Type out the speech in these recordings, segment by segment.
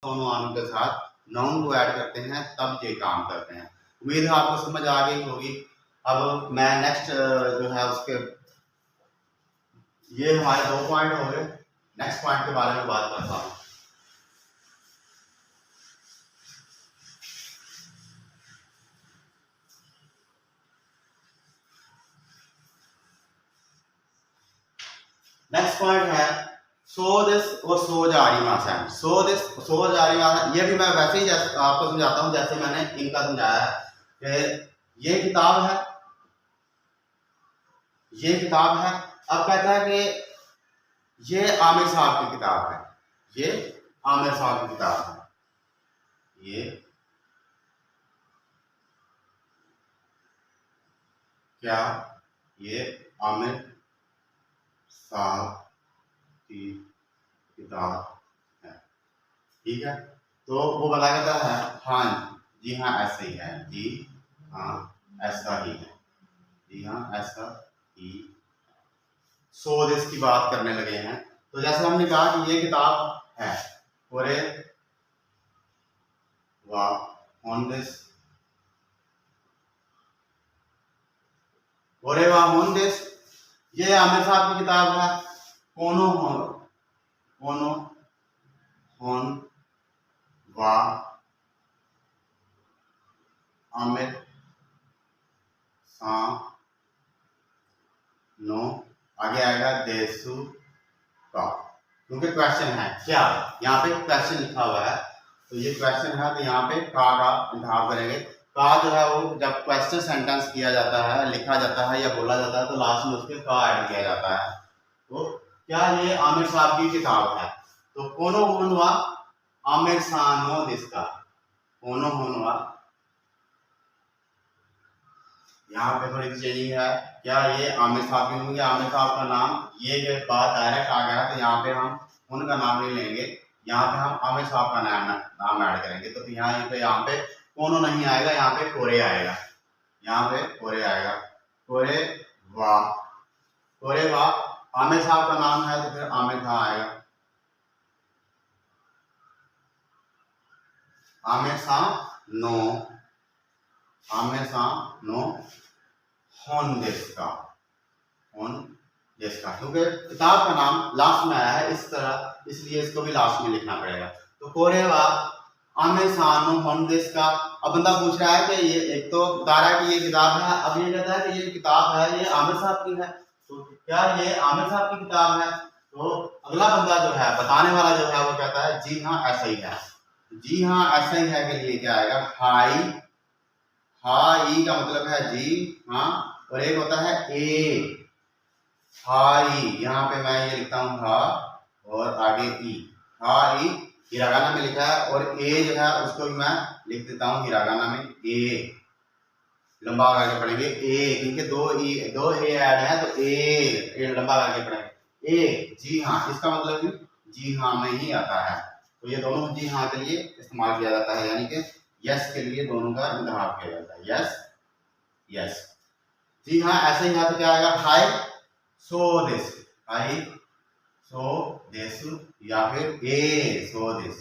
दोनों आनों के साथ नाउन को ऐड करते हैं तब ये काम करते हैं। उम्मीद है आपको समझ आ गई होगी। अब मैं नेक्स्ट जो है उसके, ये हमारे 2 पॉइंट हो गए, नेक्स्ट पॉइंट के बारे में बात करता हूँ। नेक्स्ट पॉइंट है सो दिस और सो जारी मासन। सो दिस, सो जारी मासन, ये भी मैं वैसे ही आपको समझाता हूँ जैसे मैंने इनका समझाया है कि ये किताब है, ये किताब है। अब कहता है कि ये आमिर साहब की किताब है, ये आमिर साहब की किताब है, ये क्या ये आमिर साहब की किताब है, ठीक है। तो वो बता कहता है हाँ जी हाँ ऐसा ही है, जी हाँ ऐसा ही है, जी हाँ ऐसा ही। सो दिस की बात करने लगे हैं, तो जैसे हमने कहा कि ये किताब है, और वाह ऑन दिस, और वाह ऑन दिस, ये आमिर साहब की किताब है। कोनो होन वाह आमिर सा नो, आगे आएगा देसु का, क्योंकि क्वेश्चन है क्या, यहाँ पे क्वेश्चन लिखा हुआ है, तो ये क्वेश्चन है, तो यहाँ पे का इंतखाब करेंगे। का जो है वो जब क्वेश्चन सेंटेंस किया जाता है, लिखा जाता है या बोला जाता है, तो लास्ट में उसके का ऐड किया जाता है। तो क्या ये आमिर साहब की किताब है, तो कोनो होनवा आमिर सानो दिसका, कोनो होनवा, यहाँ पे थोड़ी सी चेंजिंग है। क्या ये आमिर साहब की होंगे, आमिर साहब का नाम, ये जो बात डायरेक्ट आ गया तो यहाँ पे हम उनका नाम नहीं लेंगे, यहाँ पे हम आमिर साहब का नाम ऐड करेंगे। तो यहाँ पे कोनो नहीं आएगा, यहाँ पे कोरे आएगा, यहाँ पे कोरे आएगा, कोरे वाह, कोरे वाह। आमिर साहब का नाम है तो फिर आमिर खां आएगा, आमिर सा नो, आमिर सा नो होन देश का, होन देश का, क्योंकि किताब का नाम लास्ट में आया है इस तरह, इसलिए इसको भी लास्ट में लिखना पड़ेगा। तो कोरेवा आमिर सानो होन देश का। अब बंदा पूछ रहा है कि ये एक तो बता रहा है कि ये किताब है, अब ये कहता है कि ये किताब है, ये आमिर साहब की है, तो क्या ये आमिर साहब की किताब है? तो अगला बंदा जो है, बताने वाला जो है, वो कहता है जी हाँ ऐसा ही है। जी हाँ ऐसा ही है के लिए क्या आएगा, हाई, हाई का मतलब है जी हाँ, और एक होता है ए, हाई, यहाँ पे मैं ये लिखता हूँ हा और आगे ई, हाई हिरागाना में लिखा है, और ए जो है उसको भी मैं लिख देता हूँ हिरागाना में ए, लंबा आगे पढ़ेंगे ए, क्योंकि दो ए ऐड है, तो ए लंबा आगे पढ़ेंगे ए। जी हाँ इसका मतलब भी जी हाँ में ही आता है, तो ये दोनों जी हाँ के लिए इस्तेमाल किया जाता है, यानी कि यस के लिए दोनों का इंतखाब किया जाता है, यस यस। जी हाँ ऐसे ही है, तो क्या आएगा, high so this, high so this, या फिर ए सो दिस।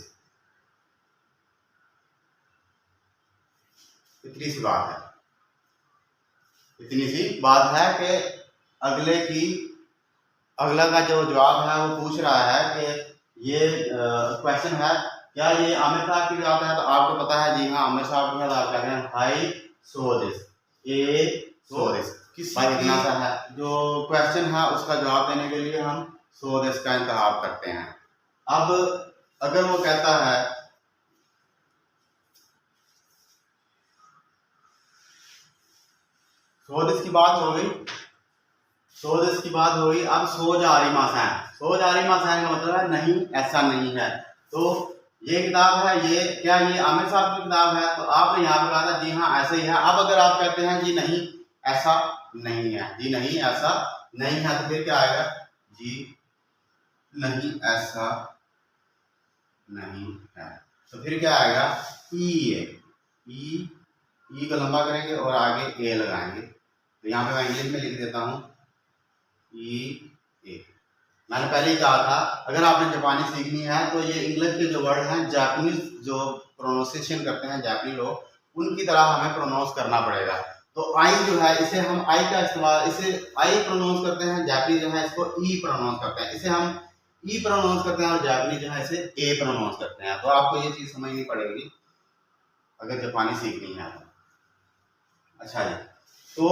इतनी सी बात है, इतनी सी बात है कि अगला का जो जवाब है वो पूछ रहा है कि ये क्वेश्चन है क्या ये आमिर साहब की किताब है, तो आपको पता है जी हाँ आमिर साहब की किताब कहते हैं, high so this, A so this. भाई इतना सा है, जो क्वेश्चन है उसका जवाब देने के लिए हम सो दिस का इंतखाब करते हैं। अब अगर वो कहता है सो दिस की बात हो गई, सो दिस की बात हो गई, अब सो जारी मासान, सो जारी मासान का मतलब है नहीं ऐसा नहीं है। तो ये किताब है, ये क्या ये आमिर साहब की किताब है, तो आपने यहाँ पे कहा था जी हाँ ऐसे ही है। अब अगर आप कहते हैं जी नहीं ऐसा नहीं है, जी नहीं ऐसा नहीं है, तो फिर क्या आएगा, जी नहीं ऐसा नहीं है, तो फिर क्या आएगा, ई को लंबा करेंगे और आगे ए लगाएंगे। तो यहाँ पे मैं इंग्लिश में लिख देता हूँ ई ए, मैंने पहले ही कहा था अगर आपने जापानी सीखनी है तो ये इंग्लिश के जो वर्ड हैं जापानीज जो प्रोनाउंसिएशन करते हैं जापानी लोग उनकी तरह हमें प्रोनाउंस करना पड़ेगा। तो आई जो है इसे हम आई का इस्तेमाल, इसे आई प्रोनाउंस करते हैं, जापानी जो है इसको ई प्रोनाउंस करते हैं, इसे हम ई प्रोनाउंस करते हैं और जापानी जो है इसे ए प्रोनाउंस करते हैं। तो आपको ये चीज समझनी पड़ेगी अगर जापानी सीखनी है। अच्छा जी, तो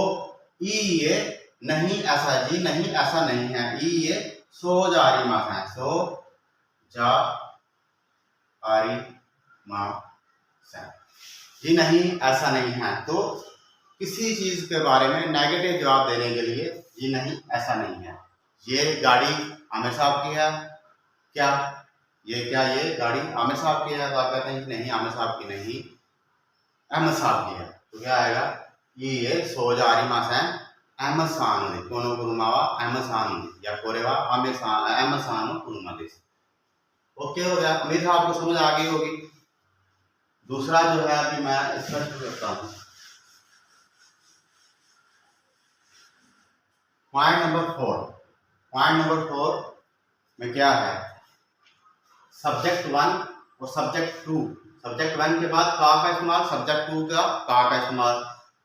ई ये नहीं ऐसा जी, नहीं ऐसा नहीं है, ई ये सो जारी मास है, सो जा आरी मास है जी, नहीं ऐसा नहीं है। तो किसी चीज के बारे में नेगेटिव जवाब देने के लिए जी नहीं ऐसा नहीं है। ये गाड़ी आमिर साहब की है क्या, ये क्या ये गाड़ी आमिर साहब की है, तो आप कहते हैं नहीं आमिर साहब की नहीं, अहमद साहब की है। तो क्या आएगा ये सो जारी मास है अहमद साहब कोनो गुरुमावा अहमद साहब या कोरेवा आमिर साहब अहमद साहब कुरुमा। ओके हो गया, उम्मीद है आपको समझ आ गई होगी। दूसरा जो है अभी मैं इसका शुरू करता हूँ। पॉइंट नंबर 4, पॉइंट नंबर 4 में क्या है, सब्जेक्ट 1 और सब्जेक्ट 2। सब्जेक्ट 1 के बाद का इस्तेमाल, सब्जेक्ट 2 का इस्तेमाल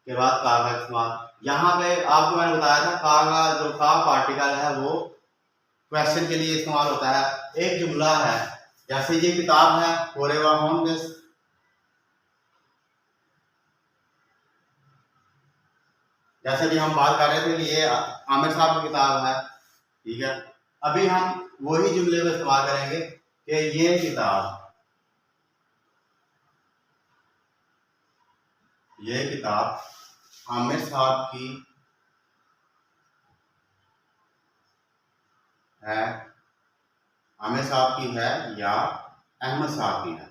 के बाद का इस्तेमाल। यहाँ पे आपको मैंने बताया था का जो का पार्टिकल है वो क्वेश्चन के लिए इस्तेमाल होता है। एक जुमला है जैसे ये किताब है कोरेवा होम दिस, जैसे कि हम बात कर रहे थे कि ये आमिर साहब की किताब है, ठीक है। अभी हम वही जुमले में इस्तेमाल करेंगे कि ये किताब आमिर साहब की है, आमिर साहब की है या अहमद साहब की है।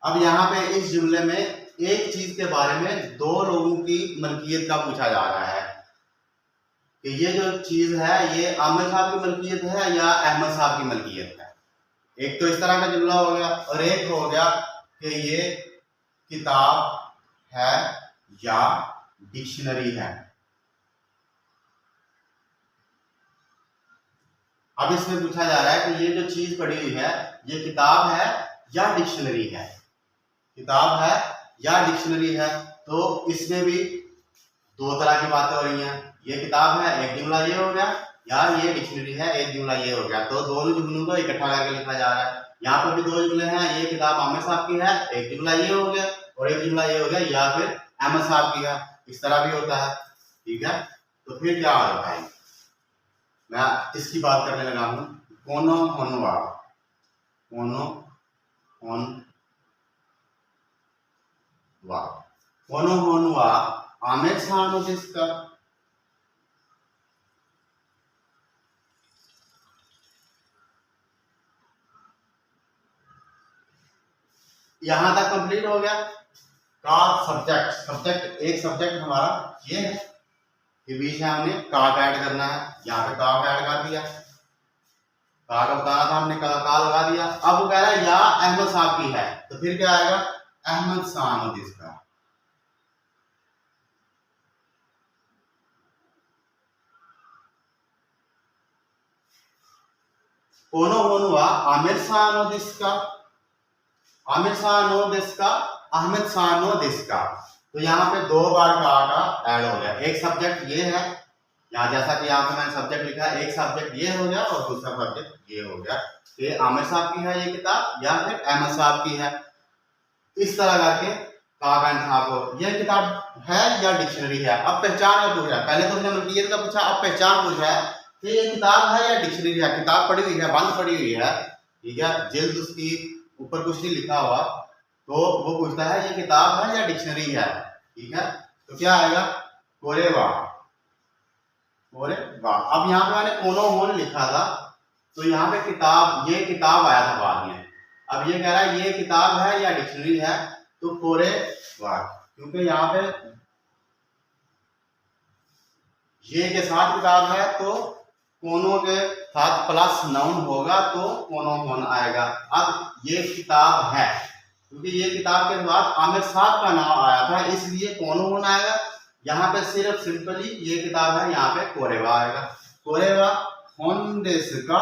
अब यहाँ पे इस जुमले में एक चीज के बारे में दो लोगों की मलकियत का पूछा जा रहा है कि ये जो चीज है ये आमिर साहब की मलकियत है या अहमद साहब की मलकियत है। एक तो इस तरह का जुमला हो गया और एक हो गया कि ये किताब है या डिक्शनरी है। अब इसमें पूछा जा रहा है कि ये जो चीज पड़ी हुई है ये किताब है या डिक्शनरी है, किताब है या डिक्शनरी है। तो इसमें भी दो तरह की बातें हो रही हैं, ये किताब है एक जुमला ये हो गया, या ये डिक्शनरी है एक जुमला ये हो गया। तो दोनों जुमलों को इकट्ठा करके लिखा जा रहा है। यहाँ पर भी दो जुमले हैं, ये किताब आमिर साहब की है एक जुमला ये हो गया और एक जुमला ये हो गया या फिर अहमद साहब की है, इस तरह भी होता है, ठीक है। तो फिर क्या हो रहा है, मैं इसकी बात करने लगा हूं। कोनो होनवा, कोनो होनवा, कोनो होनवा आमिर साहब जिसका, यहां तक कंप्लीट हो गया। का सब्जेक्ट, सब्जेक्ट एक सब्जेक्ट हमारा ये है, के बीच में हमने का ऐड करना है, यहाँ पे का ऐड कर दिया, का बताना था हमने, का लगा दिया। अब वो कह रहा है या अहमद साहब की है, तो फिर क्या आएगा अहमद साहब इसका। कोनो होनुआ आमिर साहब इसका, आमिर साहब इसका, अहमद साहब इसका। तो यहाँ पे दो बार का ऐड हो गया। एक सब्जेक्ट ये है, यहाँ जैसा कि यहाँ पे मैंने सब्जेक्ट लिखा है, एक सब्जेक्ट ये हो गया और दूसरा सब्जेक्ट ये हो गया। ये आमिर साहब की है ये किताब या फिर अहमद साहब की है, इस तरह करके का साहब ये किताब है या डिक्शनरी है। अब पहचान का पूछ रहा है, पहले तो उसने मलकियत का पूछा, अब पहचान पूछ रहा है कि ये किताब है या डिक्शनरी है। किताब पढ़ी हुई है, बंद पड़ी हुई है, ठीक है, जिल्द उसकी ऊपर कुछ नहीं लिखा हुआ, तो वो पूछता है ये किताब है या डिक्शनरी है, ठीक है। तो क्या आएगा कोरेवा, कोरेवा। अब यहाँ पे मैंने कोनो होन लिखा था, तो यहाँ पे किताब, ये किताब आया था बाद में। अब ये कह रहा है ये किताब है या डिक्शनरी है, तो कोरेवा, क्योंकि यहाँ पे ये के साथ किताब है तो कोनो के साथ प्लस नाउन होगा तो कोनो होन आएगा। अब ये किताब है, क्योंकि ये किताब के बाद आमिर साहब का नाम आया था इसलिए कोनो होन आएगा, यहाँ पे सिर्फ सिंपली ये किताब है, यहाँ पे कोरेवा आएगा। कोरेवा होंडेस का,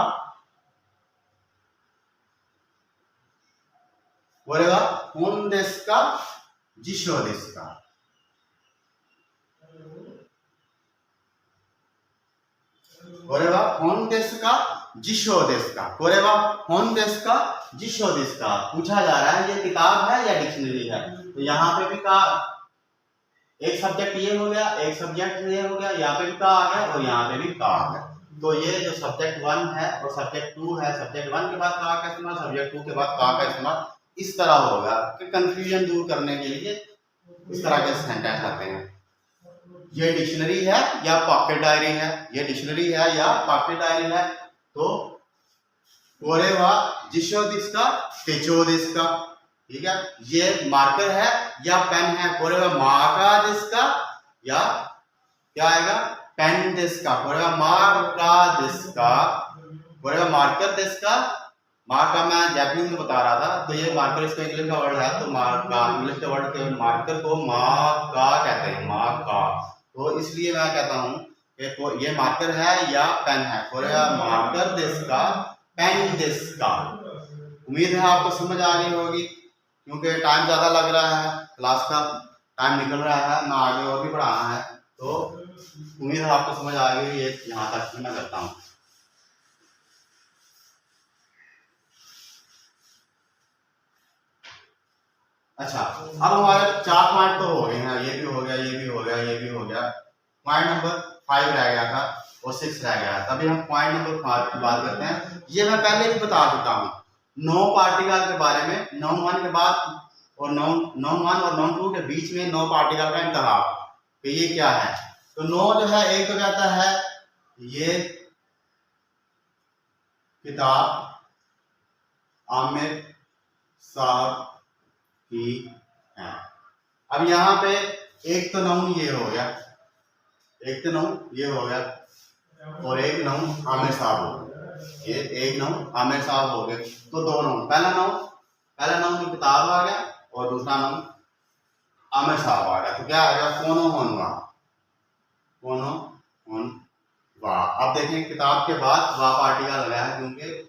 कोरेवा होंडेस का जिशो देश का। कोरेवा होंडेस का जिशो देश का। कोरेवा होंडेस का जिशो देश का। पूछा जा रहा है ये किताब है या डिक्शनरी है। तो यहाँ पे भी का एक सब्जेक्ट ये हो गया, एक सब्जेक्ट ये हो गया, यहाँ पे भी का आ गया और यहाँ पे भी का आ गया। तो ये जो सब्जेक्ट 1 है और सब्जेक्ट 2 है, सब्जेक्ट 1 के बाद का का इस्तेमाल, सब्जेक्ट 2 के बाद का इस्तेमाल, इस तरह होगा कि कंफ्यूजन दूर करने के लिए इस तरह के सेंटेंस आते हैं। ये डिक्शनरी है या पॉकेट डायरी है, ये डिक्शनरी है या पॉकेट डायरी है। तो कोरेवा जिशो दिस का तेचो दिस का, ठीक है। ये मार्कर है या पेन है, कोरेवा माका दिस का या क्या आएगा पेन दिस का। कोरेवा माका दिस का, कोरेवा मार्कर दिस का। मार्का मैं जैपनीज में बता रहा था, तो ये मार्कर इसका इंग्लिश का वर्ड है। तो मार्का इंग्लिश के वर्ड के मार्कर को माका कहते हैं, माका। तो इसलिए मैं कहता हूँ कि ये मार्कर है या पेन है। कोरेवा मार्कर दिस का, पेन दिस का। उम्मीद है आपको समझ आ गई होगी, क्योंकि टाइम ज़्यादा लग रहा है, क्लास का टाइम निकल रहा है, ना आगे और भी पढ़ाना है। तो उम्मीद है आपको समझ आ गई। ये यहाँ तक मैं करता हूँ। अच्छा, अब हमारे 4 पॉइंट तो हो गए हैं, ये भी हो गया, ये भी हो गया, ये भी हो गया। पॉइंट नंबर 5 रह गया था और 6 रह गया था। अभी हम पॉइंट नंबर 5 की बात करते हैं। ये मैं पहले भी बता चुका हूँ, नो पार्टिकल के बारे में। नाउन 1 के बाद और नाउन 1 और नाउन 2 के बीच में नो पार्टिकल का इंतखाब, तो ये क्या है। तो नो जो है, एक तो कहता है ये किताब आमिर साहब की है। अब यहाँ पे एक तो नाउन ये हो गया, एक तो नाउन ये हो गया और एक नाउन आमिर साहब हो गया। ये एक नाउन आमिर साहब हो गए, तो 2 नाउन। पहला नाउन किताब आ गया और दूसरा नाउन आमिर साहब आ गया। तो क्या आ गया, कोनो होन वा, कोनो होन वा। अब देखें किताब के बाद वा पार्टिकल लगा है, क्योंकि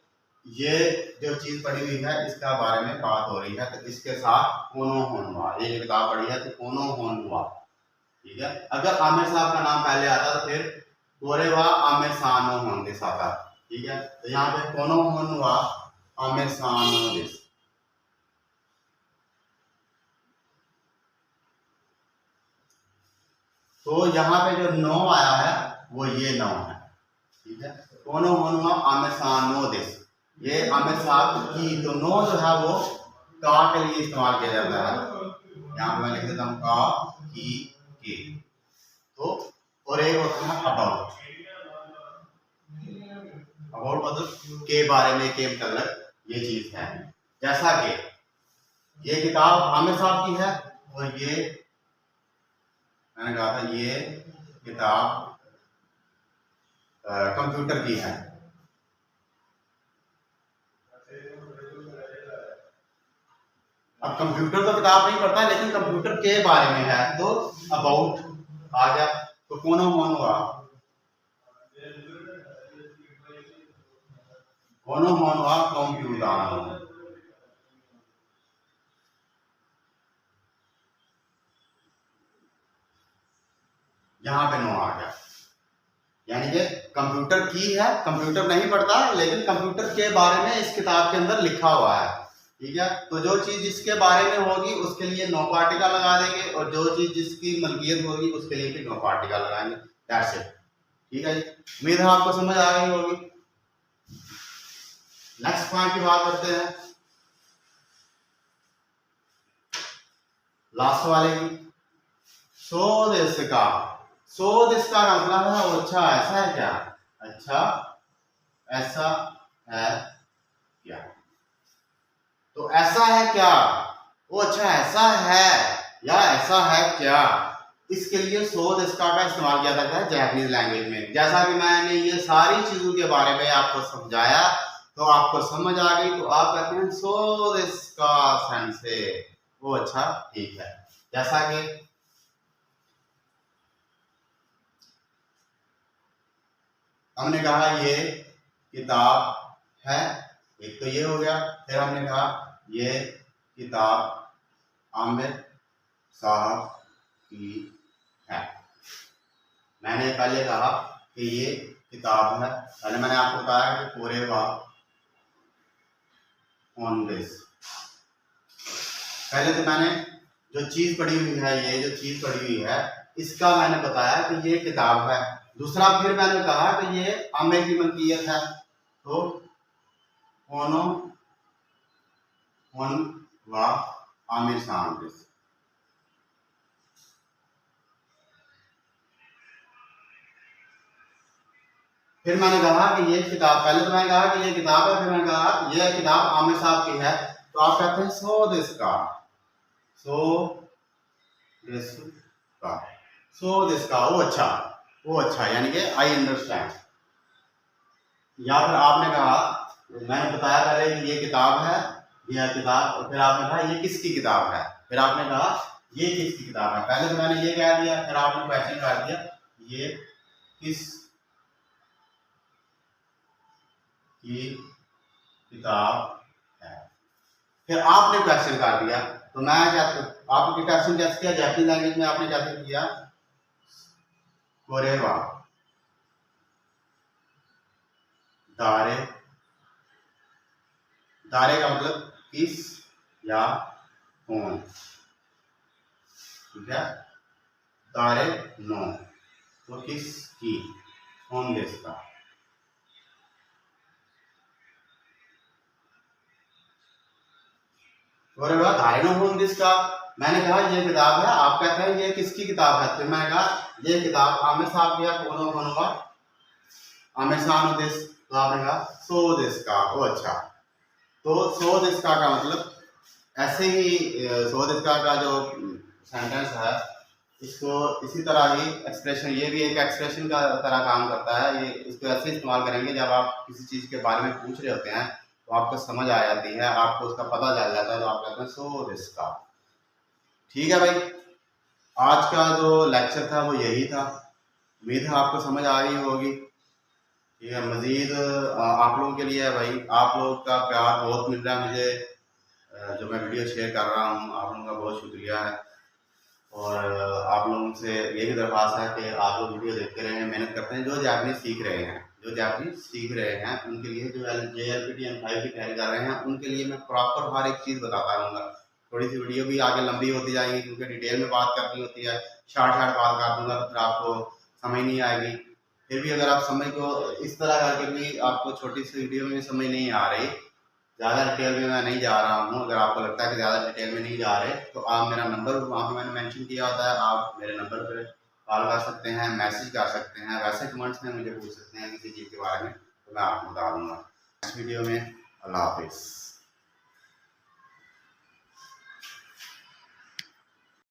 ये जो चीज पढ़ी हुई है इसका बारे में बात हो रही है। तो इसके साथ कोनो होन वा, ये किताब पढ़ी है तो कोनो होन वा, ठीक है। अगर आमिर साहब का नाम पहले आता तो फिर कोरेवा आमिर सानो होन दिस आता, ठीक है। तो यहाँ पे कोनो होन वा आमिर सानो दिस। तो यहाँ पे जो नो आया है वो ये नो है, ठीक है। कोनो होन वा आमिर सानो दिस, ये आमिर साहब की। तो नो जो है वो का के लिए इस्तेमाल किया जाता है। यहाँ पे मैं लिख देता हूँ का, की, के। तो और एक होता है अबाउट। अबाउट मतलब के बारे में, के मतलब ये चीज है। जैसा कि ये किताब आमिर साहब की है और ये मैंने कहा था ये किताब कंप्यूटर की है। अब कंप्यूटर तो किताब नहीं पढ़ता, लेकिन कंप्यूटर के बारे में है, तो अबाउट आ गया। तो कोनो होन हुआ, कोनो होन हुआ कंप्यूटर। यहाँ पे नो आ गया, यानी कि कंप्यूटर की है, कंप्यूटर नहीं पढ़ता, लेकिन कंप्यूटर के बारे में इस किताब के अंदर लिखा हुआ है, ठीक है। तो जो चीज जिसके बारे में होगी उसके लिए नो पार्टिकल लगा देंगे, और जो चीज जिसकी मलकियत होगी उसके लिए भी नो पार्टिकल लगाएंगे। दैट्स इट, ठीक है जी। उम्मीद है आपको समझ आ गई होगी। नेक्स्ट पॉइंट की बात करते हैं, लास्ट वाले की। सो दिस का, सो दिस का मतलब है अच्छा ऐसा है क्या, अच्छा ऐसा है क्या। तो ऐसा है क्या, वो अच्छा ऐसा है या ऐसा है क्या, इसके लिए सो दिस का इस्तेमाल किया जाता है जापानीज लैंग्वेज में। जैसा कि मैंने ये सारी चीजों के बारे में आपको समझाया, तो आपको समझ आ गई, तो आप कहते हैं सो दिस का सेंस है वो अच्छा ठीक है। जैसा कि हमने कहा ये किताब है, एक तो ये हो गया। फिर हमने कहा ये किताब आमिर साहब की है। मैंने पहले कहा कि ये किताब है, पहले मैंने आपको बताया कि कोरेवा ऑन दिस। पहले तो मैंने जो चीज पढ़ी हुई है, ये जो चीज पढ़ी हुई है इसका मैंने बताया कि ये किताब है। दूसरा फिर मैंने कहा कि ये आमिर की मलकियत है, तो ओनो ऑन व आमिर साहब दिस। फिर मैंने कहा कि ये किताब, पहले तो मैंने कहा कि ये किताब है, फिर मैंने कहा ये किताब आमिर साहब की है। तो आप कहते हैं सो दिस का, सो दिस का, सो दिस का, वो अच्छा यानी कि आई अंडरस्टैंड। या फिर आपने कहा, मैंने बताया पहले कि ये किताब है, यह किताब, और फिर आपने कहा ये किसकी किताब है, फिर आपने कहा ये किसकी किताब है। पहले तो मैंने ये कह दिया, फिर आपने क्वेश्चन कर दिया ये किस की किताब है, फिर आपने क्वेश्चन कर दिया। तो मैं क्या, आपने क्वेश्चन कैसे किया, जापानी लैंग्वेज में आपने कैसे किया, कोरेवा दारे, दारे का मतलब किस या कौन, ठीक है। दारे नो, तो किस की, कौन देश का। और धारे नो कौन देश का, मैंने कहा ये किताब है, आप कहते हैं ये किसकी किताब है, तो मैंने कहा ये किताब आमिर साहब की है, कौन होगा आमिर साहब देश। तो आपने कहा सो देश का, वो अच्छा। तो सो दिस का मतलब ऐसे ही सो दिस का जो सेंटेंस है इसको इसी तरह ही एक्सप्रेशन, ये भी एक एक्सप्रेशन का तरह काम करता है। ये इसको ऐसे इस्तेमाल करेंगे जब आप किसी चीज़ के बारे में पूछ रहे होते हैं तो आपको समझ आ जाती है, आपको उसका पता चल जाता है, तो आप कहते हैं सो दिस का। ठीक है भाई, आज का जो लेक्चर था वो यही था, उम्मीद है आपको समझ आ रही होगी। ठीक है, मज़ीद आप लोगों के लिए है भाई, आप लोगों का प्यार बहुत मिल रहा है मुझे, जो मैं वीडियो शेयर कर रहा हूँ, आप लोगों का बहुत शुक्रिया है। और आप लोगों से यही दरख्वास्त है कि आप लोग वीडियो देखते रहें, मेहनत करते हैं। जो जापानीज सीख रहे हैं, जो जापानीज सीख रहे हैं उनके लिए, जो JLPT M5 की तैयारी कर रहे हैं उनके लिए मैं प्रॉपर हर एक चीज़ बताता रहूँगा। थोड़ी सी वीडियो भी आगे लंबी होती जाएगी क्योंकि डिटेल में बात करनी होती है, शार्ट बात कर दूंगा तो फिर आपको समझ नहीं आएगी। फिर भी अगर आप समझ को इस तरह करके भी आपको छोटी सी वीडियो में समझ नहीं आ रही, ज़्यादा डिटेल में मैं नहीं जा रहा हूँ, अगर आपको लगता है कि ज़्यादा डिटेल में नहीं जा रहे तो आप मेरा नंबर वहाँ पे मैंने मेंशन किया होता है, आप मेरे नंबर पर कॉल कर सकते हैं, मैसेज कर सकते हैं, वैसे कमेंट्स में मुझे पूछ सकते हैं किसी चीज़ के बारे में, तो मैं आपको बता दूँगा नेक्स्ट वीडियो में। अल्लाह हाफिज़।